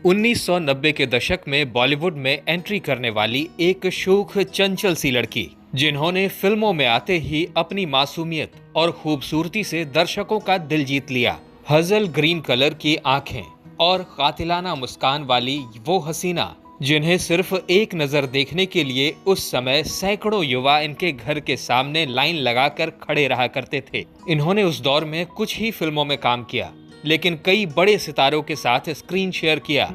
1990 के दशक में बॉलीवुड में एंट्री करने वाली एक शोख चंचल सी लड़की, जिन्होंने फिल्मों में आते ही अपनी मासूमियत और खूबसूरती से दर्शकों का दिल जीत लिया। हजल ग्रीन कलर की आंखें और कातिलाना मुस्कान वाली वो हसीना, जिन्हें सिर्फ एक नजर देखने के लिए उस समय सैकड़ों युवा इनके घर के सामने लाइन लगाकर खड़े रहा करते थे। इन्होंने उस दौर में कुछ ही फिल्मों में काम किया, लेकिन कई बड़े सितारों के साथ स्क्रीन शेयर किया।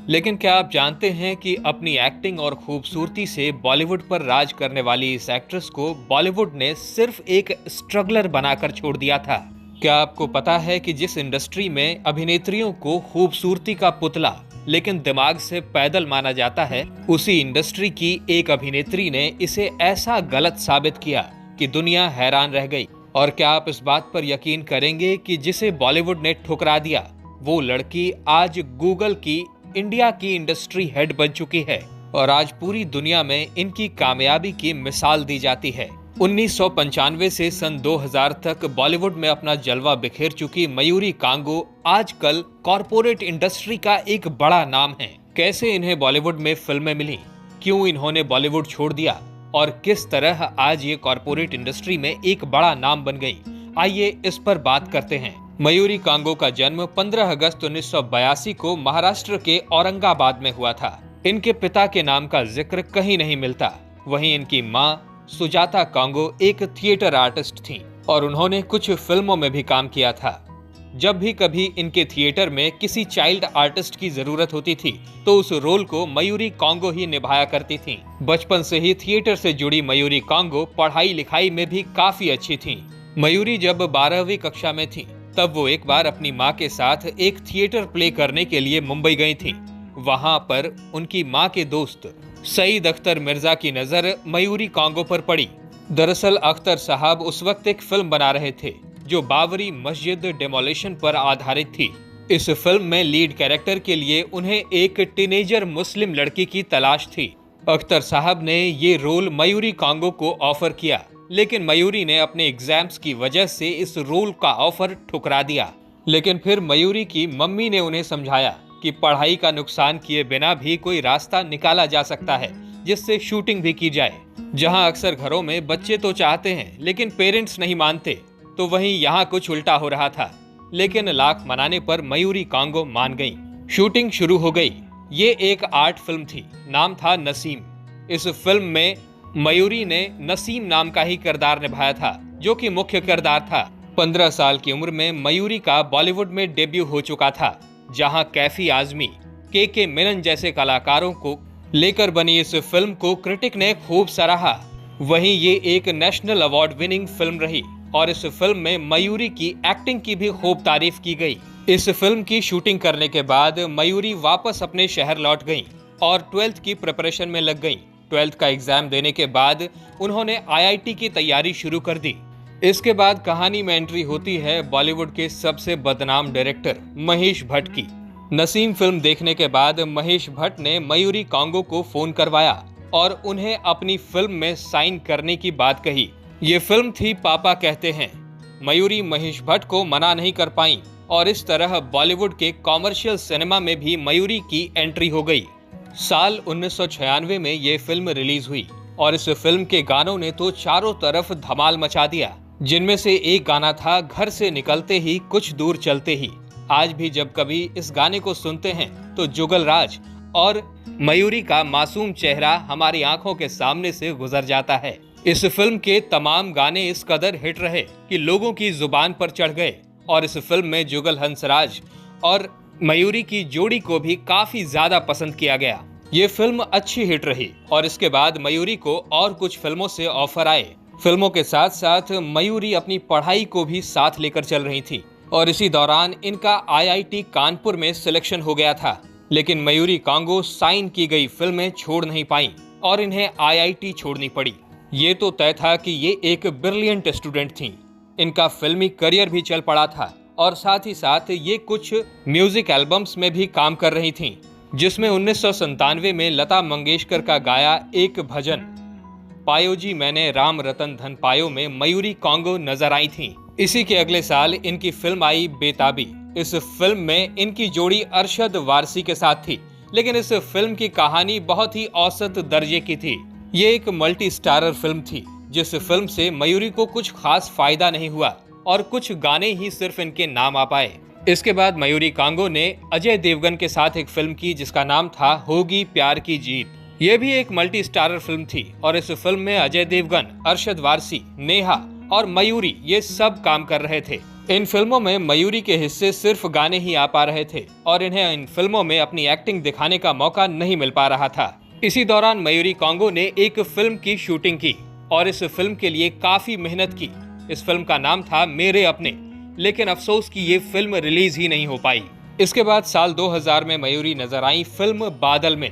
लेकिन क्या आप जानते हैं कि अपनी एक्टिंग और खूबसूरती से बॉलीवुड पर राज करने वाली इस एक्ट्रेस को बॉलीवुड ने सिर्फ एक स्ट्रगलर बनाकर छोड़ दिया था। क्या आपको पता है कि जिस इंडस्ट्री में अभिनेत्रियों को खूबसूरती का पुतला लेकिन दिमाग से पैदल माना जाता है, उसी इंडस्ट्री की एक अभिनेत्री ने इसे ऐसा गलत साबित किया कि दुनिया हैरान रह गई। और क्या आप इस बात पर यकीन करेंगे कि जिसे बॉलीवुड ने ठुकरा दिया, वो लड़की आज गूगल की इंडिया की इंडस्ट्री हेड बन चुकी है और आज पूरी दुनिया में इनकी कामयाबी की मिसाल दी जाती है। 1995 से सन 2000 तक बॉलीवुड में अपना जलवा बिखेर चुकी मयूरी कांगो आजकल कॉरपोरेट इंडस्ट्री का एक बड़ा नाम है। कैसे इन्हें बॉलीवुड में फिल्में मिली, क्यों इन्होंने बॉलीवुड छोड़ दिया और किस तरह आज ये कॉरपोरेट इंडस्ट्री में एक बड़ा नाम बन गई, आइए इस पर बात करते हैं। मयूरी कांगो का जन्म 15 अगस्त 1982 को महाराष्ट्र के औरंगाबाद में हुआ था। इनके पिता के नाम का जिक्र कहीं नहीं मिलता। वहीं इनकी मां सुजाता कांगो एक थिएटर आर्टिस्ट थीं और उन्होंने कुछ फिल्मों में भी काम किया था। जब भी कभी इनके थिएटर में किसी चाइल्ड आर्टिस्ट की जरूरत होती थी तो उस रोल को मयूरी कांगो ही निभाया करती थीं। बचपन से ही थिएटर से जुड़ी मयूरी कांगो पढ़ाई लिखाई में भी काफी अच्छी थीं। मयूरी जब 12वीं कक्षा में थीं, तब वो एक बार अपनी मां के साथ एक थिएटर प्ले करने के लिए मुंबई गई थीं। वहां पर उनकी मां के दोस्त सईद अख्तर मिर्जा की नजर मयूरी कांगो पर पड़ी। दरअसल अख्तर साहब उस वक्त एक फिल्म बना रहे थे जो बाबरी मस्जिद डेमोलिशन पर आधारित थी। इस फिल्म में लीड कैरेक्टर के लिए उन्हें एक टीनेजर मुस्लिम लड़की की तलाश थी। अख्तर साहब ने ये रोल मयूरी कांगो को ऑफर किया, लेकिन मयूरी ने अपने एग्जाम्स की वजह से इस रोल का ऑफर ठुकरा दिया। लेकिन फिर मयूरी की मम्मी ने उन्हें समझाया कि पढ़ाई का नुकसान किए बिना भी कोई रास्ता निकाला जा सकता है जिससे शूटिंग भी की जाए। जहां अक्सर घरों में बच्चे तो चाहते हैं लेकिन पेरेंट्स नहीं मानते, तो वहीं यहाँ कुछ उल्टा हो रहा था। लेकिन लाख मनाने पर मयूरी कांगो मान गईं। शूटिंग शुरू हो गई। ये एक आर्ट फिल्म थी, नाम था नसीम। इस फिल्म में मयूरी ने नसीम नाम का ही किरदार निभाया था, जो कि मुख्य किरदार था। 15 साल की उम्र में मयूरी का बॉलीवुड में डेब्यू हो चुका था, जहां कैफी आजमी, के मेनन जैसे कलाकारों को लेकर बनी इस फिल्म को क्रिटिक ने खूब सराहा। वहीं ये एक नेशनल अवार्ड विनिंग फिल्म रही और इस फिल्म में मयूरी की एक्टिंग की भी खूब तारीफ की गई। इस फिल्म की शूटिंग करने के बाद मयूरी वापस अपने शहर लौट गईं और 12th की प्रिपरेशन में लग गईं। 12th का एग्जाम देने के बाद उन्होंने IIT की तैयारी शुरू कर दी। इसके बाद कहानी में एंट्री होती है बॉलीवुड के सबसे बदनाम डायरेक्टर महेश भट्ट की। नसीम फिल्म देखने के बाद महेश भट्ट ने मयूरी कांगो को फोन करवाया और उन्हें अपनी फिल्म में साइन करने की बात कही। ये फिल्म थी पापा कहते हैं। मयूरी महेश भट्ट को मना नहीं कर पाई और इस तरह बॉलीवुड के कॉमर्शियल सिनेमा में भी मयूरी की एंट्री हो गई। साल 1996 में ये फिल्म रिलीज हुई और इस फिल्म के गानों ने तो चारों तरफ धमाल मचा दिया, जिनमें से एक गाना था घर से निकलते ही कुछ दूर चलते ही। आज भी जब कभी इस गाने को सुनते हैं तो जुगल राज और मयूरी का मासूम चेहरा हमारी आंखों के सामने से गुजर जाता है। इस फिल्म के तमाम गाने इस कदर हिट रहे कि लोगों की जुबान पर चढ़ गए और इस फिल्म में जुगल हंसराज और मयूरी की जोड़ी को भी काफी ज्यादा पसंद किया गया। ये फिल्म अच्छी हिट रही और इसके बाद मयूरी को और कुछ फिल्मों से ऑफर आए। फिल्मों के साथ साथ मयूरी अपनी पढ़ाई को भी साथ लेकर चल रही थी और इसी दौरान इनका IIT कानपुर में सिलेक्शन हो गया था। लेकिन मयूरी कांगो साइन की गई फिल्में छोड़ नहीं पाई और इन्हें IIT छोड़नी पड़ी। ये तो तय था कि ये एक ब्रिलियंट स्टूडेंट थीं। इनका फिल्मी करियर भी चल पड़ा था और साथ ही साथ ये कुछ म्यूजिक एल्बम्स में भी काम कर रही थीं, जिसमें 1997 में लता मंगेशकर का गाया एक भजन पायो जी मैंने राम रतन धन पायो में मयूरी कांगो नजर आई थीं। इसी के अगले साल इनकी फिल्म आई बेताबी, इस फिल्म में इनकी जोड़ी अरशद वारसी के साथ थी, लेकिन इस फिल्म की कहानी बहुत ही औसत दर्जे की थी। ये एक मल्टी स्टारर फिल्म थी, जिस फिल्म से मयूरी को कुछ खास फायदा नहीं हुआ और कुछ गाने ही सिर्फ इनके नाम आ पाए। इसके बाद मयूरी कांगो ने अजय देवगन के साथ एक फिल्म की जिसका नाम था होगी प्यार की जीत। ये भी एक मल्टी स्टारर फिल्म थी और इस फिल्म में अजय देवगन, अरशद वारसी, नेहा और मयूरी ये सब काम कर रहे थे। इन फिल्मों में मयूरी के हिस्से सिर्फ गाने ही आ पा रहे थे और इन्हें इन फिल्मों में अपनी एक्टिंग दिखाने का मौका नहीं मिल पा रहा था। इसी दौरान मयूरी कांगो ने एक फिल्म की शूटिंग की और इस फिल्म के लिए काफी मेहनत की। इस फिल्म का नाम था मेरे अपने, लेकिन अफसोस कि ये फिल्म रिलीज ही नहीं हो पाई। इसके बाद साल 2000 में मयूरी नजर आई फिल्म बादल में,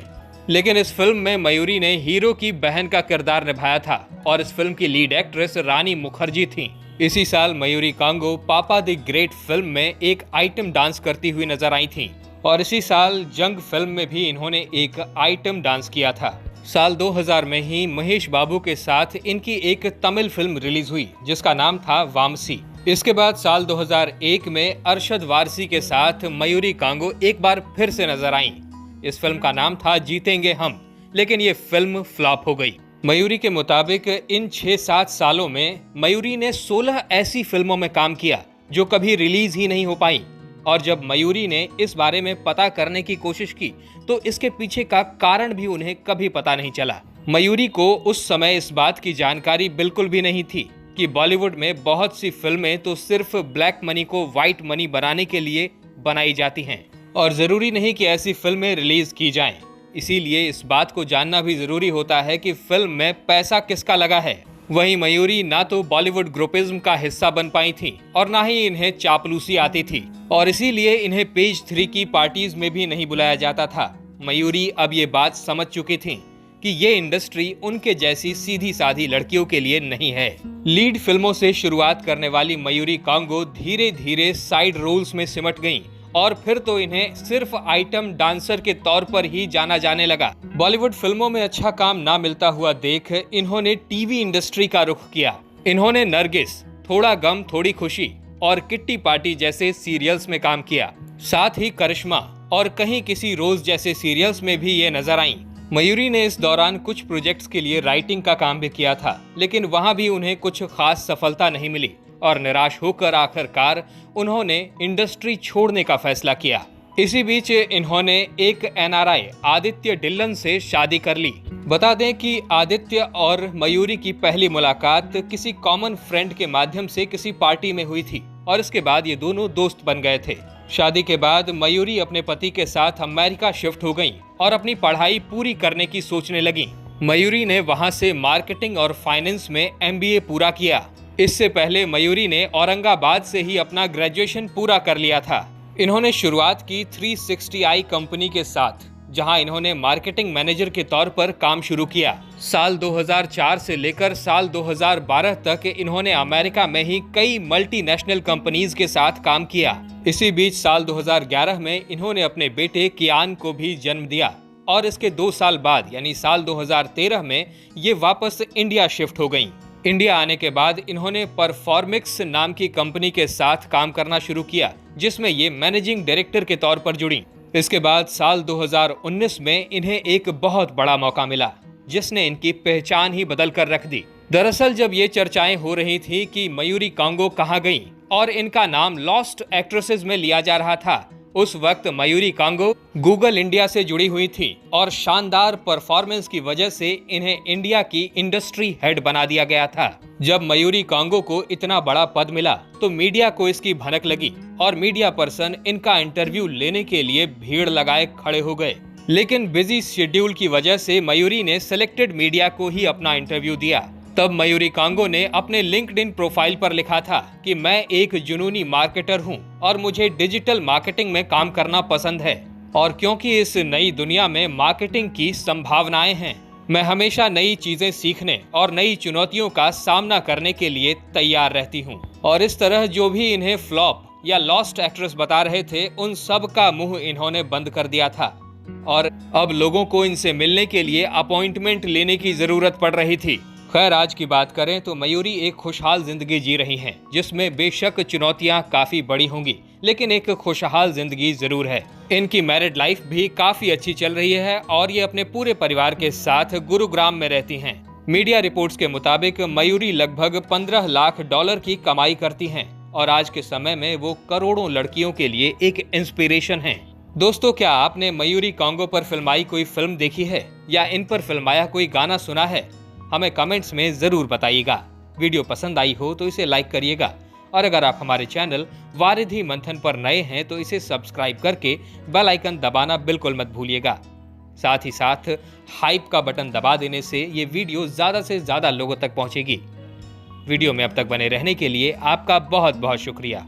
लेकिन इस फिल्म में मयूरी ने हीरो की बहन का किरदार निभाया था और इस फिल्म की लीड एक्ट्रेस रानी मुखर्जी थी। इसी साल मयूरी कांगो पापा द ग्रेट फिल्म में एक आइटम डांस करती हुई नजर आई थी और इसी साल जंग फिल्म में भी इन्होंने एक आइटम डांस किया था। साल 2000 में ही महेश बाबू के साथ इनकी एक तमिल फिल्म रिलीज हुई जिसका नाम था वामसी। इसके बाद साल 2001 में अरशद वारसी के साथ मयूरी कांगो एक बार फिर से नजर आईं। इस फिल्म का नाम था जीतेंगे हम, लेकिन ये फिल्म फ्लॉप हो गई। मयूरी के मुताबिक इन 6-7 सालों में मयूरी ने 16 ऐसी फिल्मों में काम किया जो कभी रिलीज ही नहीं हो पाई और जब मयूरी ने इस बारे में पता करने की कोशिश की तो इसके पीछे का कारण भी उन्हें कभी पता नहीं चला। मयूरी को उस समय इस बात की जानकारी बिल्कुल भी नहीं थी कि बॉलीवुड में बहुत सी फिल्में तो सिर्फ ब्लैक मनी को व्हाइट मनी बनाने के लिए बनाई जाती हैं और जरूरी नहीं कि ऐसी फिल्में रिलीज की जाएं। इसीलिए इस बात को जानना भी जरूरी होता है कि फिल्म में पैसा किसका लगा है। वहीं मयूरी ना तो बॉलीवुड ग्रुपिज्म का हिस्सा बन पाई थी और ना ही इन्हें चापलूसी आती थी और इसीलिए इन्हें पेज 3 की पार्टीज में भी नहीं बुलाया जाता था। मयूरी अब ये बात समझ चुकी थी कि ये इंडस्ट्री उनके जैसी सीधी साधी लड़कियों के लिए नहीं है। लीड फिल्मों से शुरुआत करने वाली मयूरी कांगो धीरे धीरे साइड रोल्स में सिमट गईं और फिर तो इन्हें सिर्फ आइटम डांसर के तौर पर ही जाना जाने लगा। बॉलीवुड फिल्मों में अच्छा काम ना मिलता हुआ देख इन्होंने टीवी इंडस्ट्री का रुख किया। इन्होंने नरगिस, थोड़ा गम थोड़ी खुशी और किट्टी पार्टी जैसे सीरियल्स में काम किया। साथ ही करिश्मा और कहीं किसी रोज जैसे सीरियल्स में भी ये नजर आईं। मयूरी ने इस दौरान कुछ प्रोजेक्ट्स के लिए राइटिंग का काम भी किया था, लेकिन वहां भी उन्हें कुछ खास सफलता नहीं मिली और निराश होकर आखिरकार उन्होंने इंडस्ट्री छोड़ने का फैसला किया। इसी बीच इन्होंने एक NRI आदित्य डिल्लन से शादी कर ली। बता दें कि आदित्य और मयूरी की पहली मुलाकात किसी कॉमन फ्रेंड के माध्यम से किसी पार्टी में हुई थी और इसके बाद ये दोनों दोस्त बन गए थे। शादी के बाद मयूरी अपने पति के साथ अमेरिका शिफ्ट हो गईं और अपनी पढ़ाई पूरी करने की सोचने लगी। मयूरी ने वहां से मार्केटिंग और फाइनेंस में MBA पूरा किया। इससे पहले मयूरी ने औरंगाबाद से ही अपना ग्रेजुएशन पूरा कर लिया था। इन्होंने शुरुआत की 360i कंपनी के साथ, जहां इन्होंने मार्केटिंग मैनेजर के तौर पर काम शुरू किया। साल 2004 से लेकर साल 2012 तक इन्होंने अमेरिका में ही कई मल्टीनेशनल कंपनीज के साथ काम किया। इसी बीच साल 2011 में इन्होंने अपने बेटे कियान को भी जन्म दिया और इसके 2 साल बाद यानी साल 2013 में ये वापस इंडिया शिफ्ट हो गईं। इंडिया आने के बाद इन्होंने परफॉर्मिक्स नाम की कंपनी के साथ काम करना शुरू किया, जिसमें ये मैनेजिंग डायरेक्टर के तौर पर जुड़ी। इसके बाद साल 2019 में इन्हें एक बहुत बड़ा मौका मिला, जिसने इनकी पहचान ही बदल कर रख दी। दरअसल जब ये चर्चाएं हो रही थी कि मयूरी कांगो कहाँ गईं और इनका नाम लॉस्ट एक्ट्रेसेस में लिया जा रहा था, उस वक्त मयूरी कांगो गूगल इंडिया से जुड़ी हुई थी और शानदार परफॉर्मेंस की वजह से इन्हें इंडिया की इंडस्ट्री हेड बना दिया गया था। जब मयूरी कांगो को इतना बड़ा पद मिला तो मीडिया को इसकी भनक लगी और मीडिया पर्सन इनका इंटरव्यू लेने के लिए भीड़ लगाए खड़े हो गए। लेकिन बिजी शेड्यूल की वजह से मयूरी ने सिलेक्टेड मीडिया को ही अपना इंटरव्यू दिया। तब मयूरी कांगो ने अपने लिंक्डइन प्रोफाइल पर लिखा था कि मैं एक जुनूनी मार्केटर हूं और मुझे डिजिटल मार्केटिंग में काम करना पसंद है और क्योंकि इस नई दुनिया में मार्केटिंग की संभावनाएं हैं, मैं हमेशा नई चीजें सीखने और नई चुनौतियों का सामना करने के लिए तैयार रहती हूं। और इस तरह जो भी इन्हें फ्लॉप या लॉस्ट एक्ट्रेस बता रहे थे, उन सब का मुंह इन्होंने बंद कर दिया था और अब लोगों को इनसे मिलने के लिए अपॉइंटमेंट लेने की जरूरत पड़ रही थी। खैर, आज की बात करें तो मयूरी एक खुशहाल जिंदगी जी रही हैं, जिसमें बेशक चुनौतियां काफी बड़ी होंगी, लेकिन एक खुशहाल जिंदगी जरूर है। इनकी मैरिड लाइफ भी काफी अच्छी चल रही है और ये अपने पूरे परिवार के साथ गुरुग्राम में रहती हैं। मीडिया रिपोर्ट्स के मुताबिक मयूरी लगभग $15 लाख की कमाई करती हैं और आज के समय में वो करोड़ों लड़कियों के लिए एक इंस्पिरेशन हैं। दोस्तों, क्या आपने मयूरी कांगो पर फिल्माई कोई फिल्म देखी है या इन पर फिल्माया कोई गाना सुना है? हमें कमेंट्स में जरूर बताइएगा। वीडियो पसंद आई हो तो इसे लाइक करिएगा और अगर आप हमारे चैनल वारिधि मंथन पर नए हैं तो इसे सब्सक्राइब करके बेल आइकन दबाना बिल्कुल मत भूलिएगा। साथ ही साथ हाइप का बटन दबा देने से ये वीडियो ज्यादा से ज्यादा लोगों तक पहुंचेगी। वीडियो में अब तक बने रहने के लिए आपका बहुत बहुत शुक्रिया।